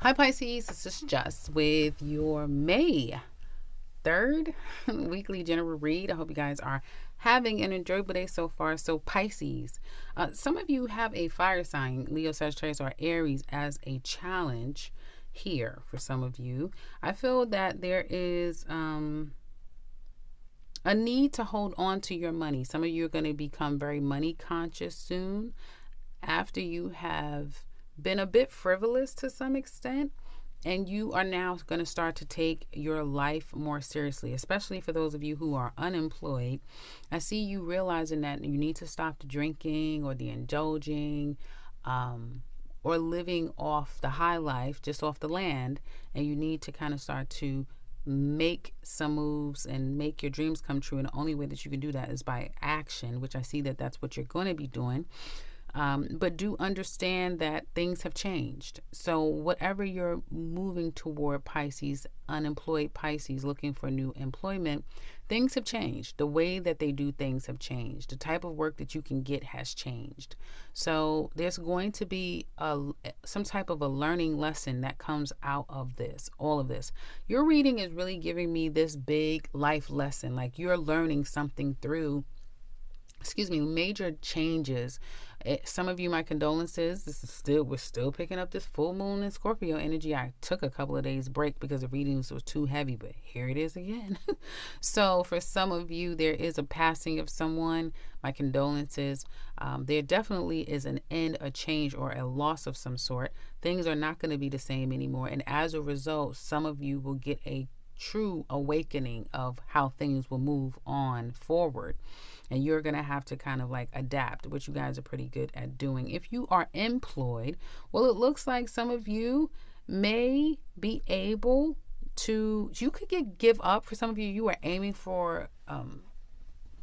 Hi Pisces, this is Jess with your May 3rd weekly general read. I hope you guys are having an enjoyable day so far. So Pisces, some of you have a fire sign, Leo, Sagittarius, or Aries as a challenge here for some of you. I feel that there is a need to hold on to your money. Some of you are going to become very money conscious soon after you have been a bit frivolous to some extent, and you are now going to start to take your life more seriously, especially for those of you who are unemployed. I see you realizing that you need to stop the drinking or the indulging, or living off the high life, just off the land, and you need to kind of start to make some moves and make your dreams come true. And the only way that you can do that is by action, which I see that that's what you're going to be doing. But do understand that things have changed. So whatever you're moving toward, Pisces, unemployed Pisces looking for new employment, things have changed. The way that they do things have changed. The type of work that you can get has changed. So there's going to be some type of a learning lesson that comes out of this, all of this. Your reading is really giving me this big life lesson, like you're learning something through major changes. Some of you, my condolences. We're still picking up this full moon in Scorpio energy. I took a couple of days break because the readings was too heavy, but here it is again. So for some of you, there is a passing of someone. My condolences. There definitely is an end, a change, or a loss of some sort. Things are not going to be the same anymore, and as a result, some of you will get a true awakening of how things will move on forward, and you're going to have to kind of like adapt, which you guys are pretty good at doing. If you are employed, well, it looks like some of you may be able to, you could give up. For some of you, you are aiming for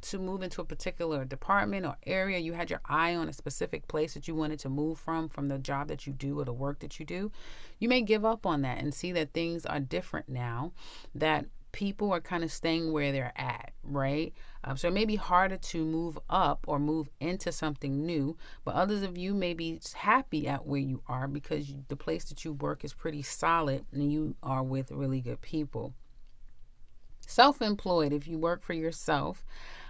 to move into a particular department or area. You had your eye on a specific place that you wanted to move from the job that you do or the work that you do. You may give up on that and see that things are different now, that people are kind of staying where they're at, right? So it may be harder to move up or move into something new, but others of you may be happy at where you are because the place that you work is pretty solid and you are with really good people. Self-employed, if you work for yourself,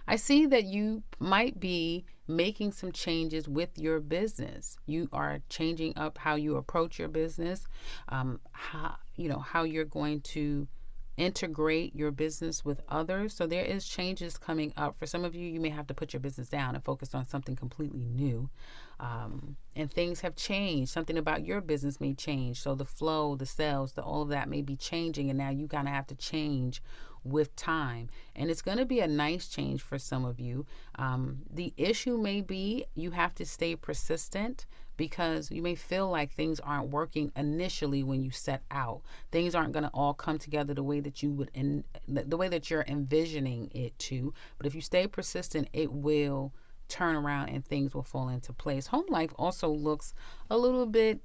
I see that you might be making some changes with your business. You are changing up how you approach your business, how you're going to integrate your business with others. So there is changes coming up. For some of you, you may have to put your business down and focus on something completely new. And things have changed. Something about your business may change. So the flow, the sales, all of that may be changing. And now you kind of have to change with time. And it's going to be a nice change for some of you. The issue may be you have to stay persistent, because you may feel like things aren't working initially when you set out. Things aren't going to all come together the way that you would, the way that you're envisioning it to. But if you stay persistent, it will turn around and things will fall into place. Home life also looks a little bit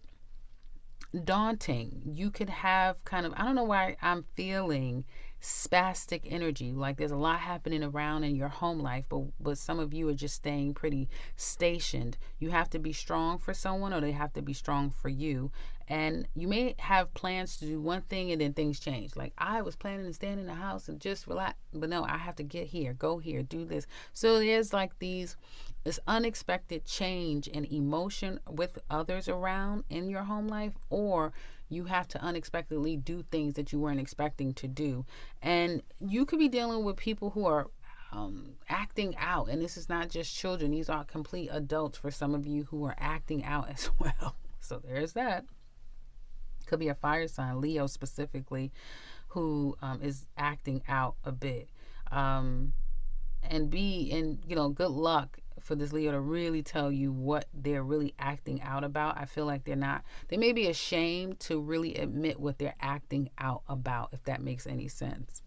daunting. You could have kind of, I don't know why I'm feeling spastic energy, like there's a lot happening around in your home life, but some of you are just staying pretty stationed. You have to be strong for someone, or they have to be strong for you. And you may have plans to do one thing and then things change. Like, I was planning to stand in the house and just relax, but no, I have to get here, go here, do this. So there's like this unexpected change in emotion with others around in your home life, or you have to unexpectedly do things that you weren't expecting to do. And you could be dealing with people who are acting out. And this is not just children. These are complete adults for some of you who are acting out as well. So there's that. Could be a fire sign, Leo specifically, who is acting out a bit. Good luck for this Leo to really tell you what they're really acting out about. I feel like they may be ashamed to really admit what they're acting out about, if that makes any sense.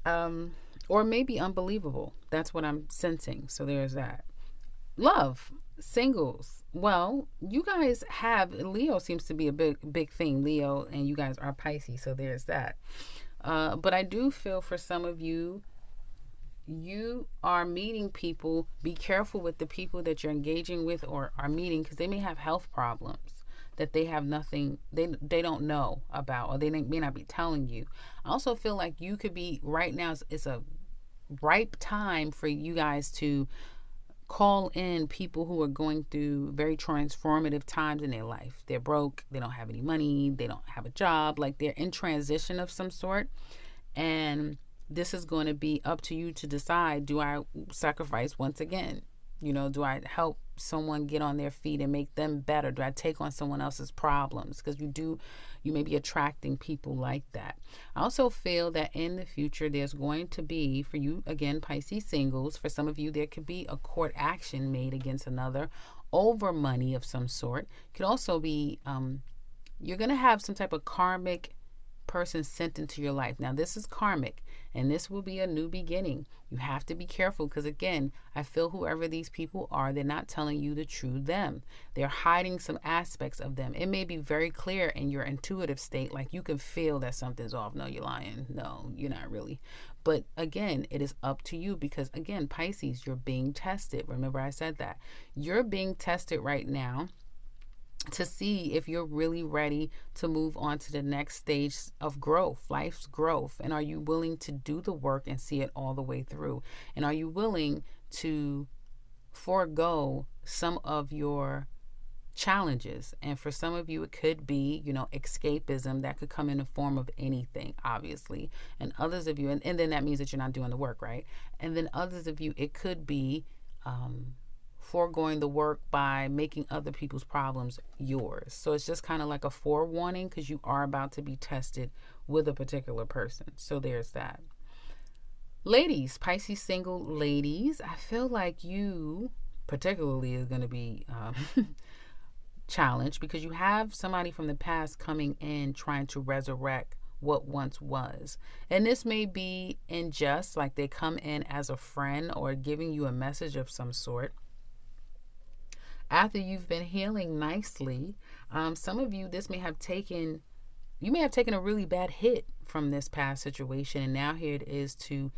Or maybe unbelievable. That's what I'm sensing. So there's that. Love, singles. Well, you guys have, Leo seems to be a big thing. Leo and you guys are Pisces, so there's that. But I do feel for some of you, you are meeting people. Be careful with the people that you're engaging with or are meeting, because they may have health problems. that they have nothing, they don't know about, or they may not be telling you. I also feel like you could be right now, it's a ripe time for you guys to call in people who are going through very transformative times in their life. They're broke, they don't have any money, they don't have a job, like they're in transition of some sort. And this is going to be up to you to decide, do I sacrifice once again? Do I help someone get on their feet and make them better? Do I take on someone else's problems? Because you may be attracting people like that. I also feel that in the future, there's going to be, for you, again, Pisces singles, for some of you, there could be a court action made against another over money of some sort. It could also be, you're going to have some type of karmic person sent into your life. Now, this is karmic, and this will be a new beginning. You have to be careful because, again, I feel whoever these people are, they're not telling you the true them. They're hiding some aspects of them. It may be very clear in your intuitive state, like you can feel that something's off. No, you're lying. No, you're not really. But again, it is up to you because, again, Pisces, you're being tested. Remember I said that. You're being tested right now to see if you're really ready to move on to the next stage of growth, life's growth. And are you willing to do the work and see it all the way through? And are you willing to forego some of your challenges? And for some of you, it could be, escapism that could come in the form of anything, obviously. And others of you, and then that means that you're not doing the work, right? And then others of you, it could be, foregoing the work by making other people's problems yours. So it's just kind of like a forewarning because you are about to be tested with a particular person. So there's that. Ladies, Pisces single ladies, I feel like you particularly is going to be challenged because you have somebody from the past coming in trying to resurrect what once was. And this may be unjust, like they come in as a friend or giving you a message of some sort. After you've been healing nicely, some of you, you may have taken a really bad hit from this past situation, and now here it is to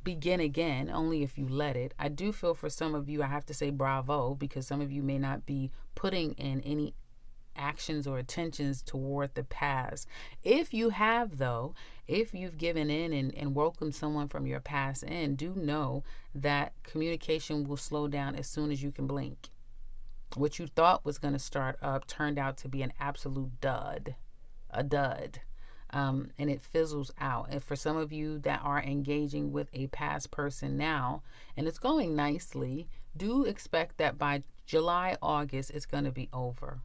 begin again, only if you let it. I do feel for some of you, I have to say bravo, because some of you may not be putting in any actions or attentions toward the past. If you have, though, if you've given in and welcomed someone from your past in, do know that communication will slow down as soon as you can blink. What you thought was going to start up turned out to be an absolute dud, and it fizzles out. And for some of you that are engaging with a past person now, and it's going nicely, do expect that by July, August, it's going to be over.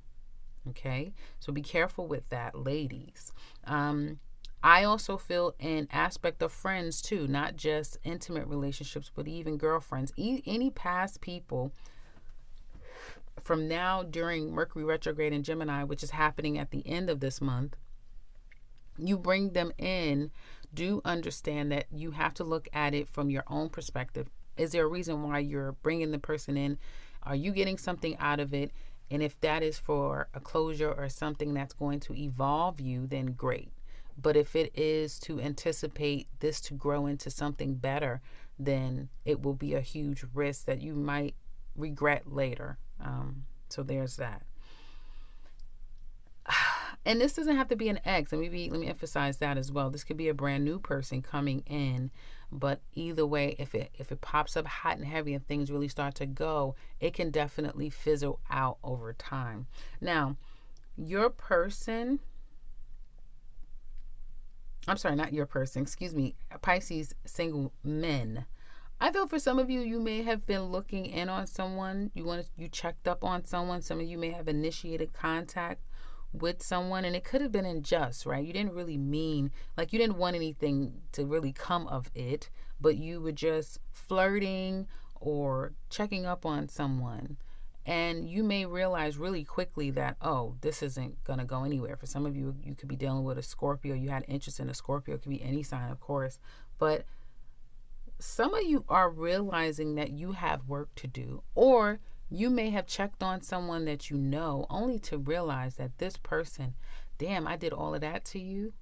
Okay, so be careful with that, ladies. I also feel an aspect of friends too, not just intimate relationships, but even girlfriends. Any past people from now during Mercury retrograde in Gemini, which is happening at the end of this month, you bring them in. Do understand that you have to look at it from your own perspective. Is there a reason why you're bringing the person in? Are you getting something out of it? And if that is for a closure or something that's going to evolve you, then great. But if it is to anticipate this to grow into something better, then it will be a huge risk that you might regret later. So there's that. And this doesn't have to be an ex. Let me emphasize that as well. This could be a brand new person coming in. But either way, if it pops up hot and heavy and things really start to go, it can definitely fizzle out over time. Now, your person, Pisces single men. I feel for some of you, you may have been looking in on someone. You checked up on someone. Some of you may have initiated contact with someone, and it could have been unjust, right? You didn't really mean, like, you didn't want anything to really come of it, but you were just flirting or checking up on someone. And you may realize really quickly that, oh, this isn't going to go anywhere. For some of you, you could be dealing with a Scorpio. You had interest in a Scorpio. It could be any sign, of course. But some of you are realizing that you have work to do, or you may have checked on someone that you know only to realize that this person, damn, I did all of that to you.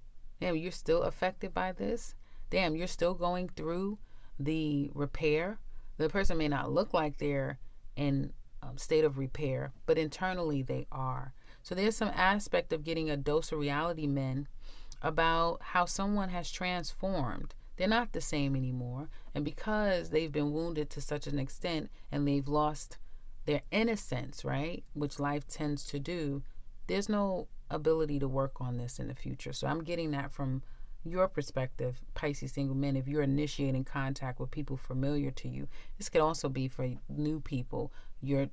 Damn, you're still affected by this. Damn, you're still going through the repair. The person may not look like they're in state of repair, but internally they are. So there's some aspect of getting a dose of reality, men, about how someone has transformed. They're not the same anymore. And because they've been wounded to such an extent and they've lost their innocence, right, which life tends to do, there's no ability to work on this in the future. So I'm getting that from your perspective, Pisces single men. If you're initiating contact with people familiar to you, this could also be for new people you're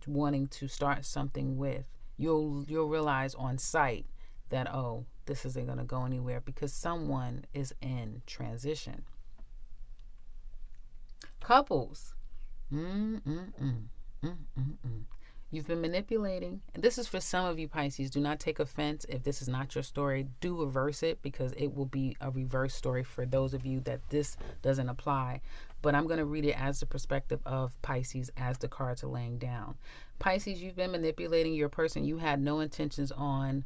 wanting to start something with. You'll realize on sight that, oh, this isn't going to go anywhere because someone is in transition. Couples. You've been manipulating. And this is for some of you, Pisces. Do not take offense if this is not your story. Do reverse it, because it will be a reverse story for those of you that this doesn't apply. But I'm going to read it as the perspective of Pisces as the cards are laying down. Pisces, you've been manipulating your person. You had no intentions on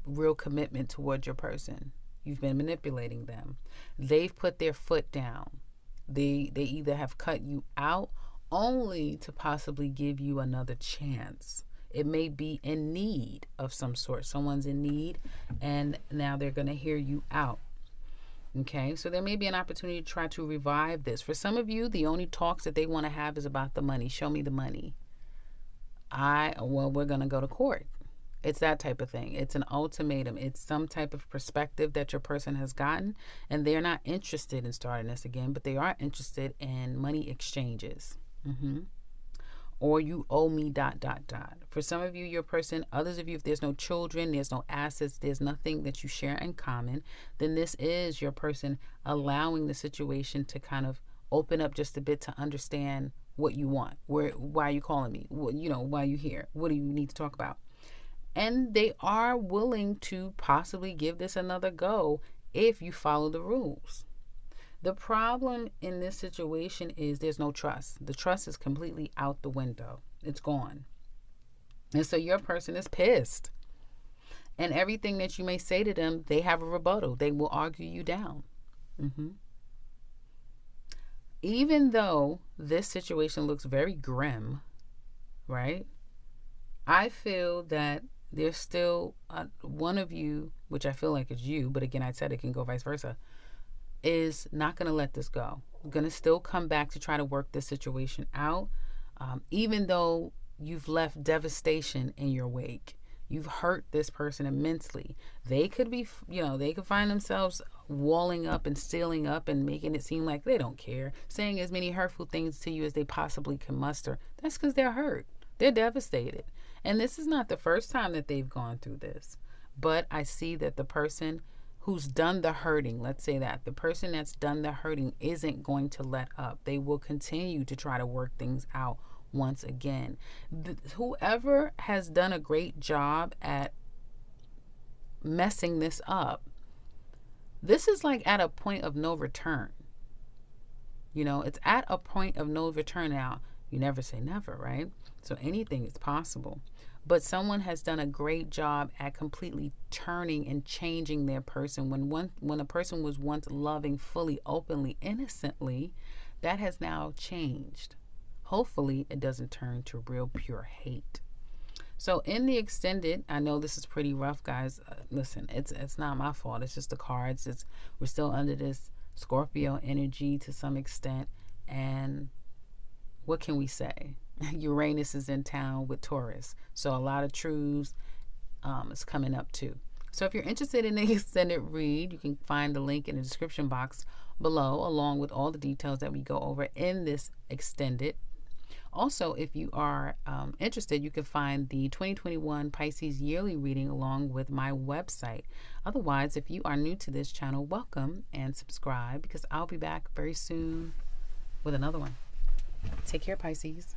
real commitment towards your person. You've been manipulating them. They've put their foot down. They either have cut you out only to possibly give you another chance. It may be in need of some sort. Someone's in need and now they're going to hear you out. Okay, so there may be an opportunity to try to revive this. For some of you, the only talks that they want to have is about the money. Show me the money. We're going to go to court. It's that type of thing. It's an ultimatum. It's some type of perspective that your person has gotten, and they're not interested in starting this again, but they are interested in money exchanges. Or you owe me ... For some of you, your person, others of you, if there's no children, there's no assets, there's nothing that you share in common, then this is your person allowing the situation to kind of open up just a bit to understand what you want. Why are you calling me? Why are you here? What do you need to talk about? And they are willing to possibly give this another go if you follow the rules. The problem in this situation is there's no trust. The trust is completely out the window. It's gone. And so your person is pissed. And everything that you may say to them, they have a rebuttal. They will argue you down. Even though this situation looks very grim, right? I feel that there's still one of you, which I feel like is you, but again, I said it can go vice versa, is not going to let this go. Going to still come back to try to work this situation out, even though you've left devastation in your wake. You've hurt this person immensely. They could be, they could find themselves walling up and stealing up and making it seem like they don't care, saying as many hurtful things to you as they possibly can muster. That's because they're hurt. They're devastated. And this is not the first time that they've gone through this. But I see that the person who's done the hurting, let's say that, the person that's done the hurting isn't going to let up. They will continue to try to work things out once again. Whoever has done a great job at messing this up, this is like at a point of no return. It's at a point of no return. Now, you never say never, right? So anything is possible. But someone has done a great job at completely turning and changing their person. When a person was once loving fully, openly, innocently, that has now changed. Hopefully, it doesn't turn to real pure hate. So in the extended, I know this is pretty rough, guys. Listen, it's not my fault. It's just the cards. We're still under this Scorpio energy to some extent. And what can we say? Uranus is in town with Taurus. So a lot of truths is coming up too. So if you're interested in the extended read, you can find the link in the description box below, along with all the details that we go over in this extended. Also, if you are interested, you can find the 2021 Pisces yearly reading along with my website. Otherwise, if you are new to this channel, welcome and subscribe, because I'll be back very soon with another one. Take care, Pisces.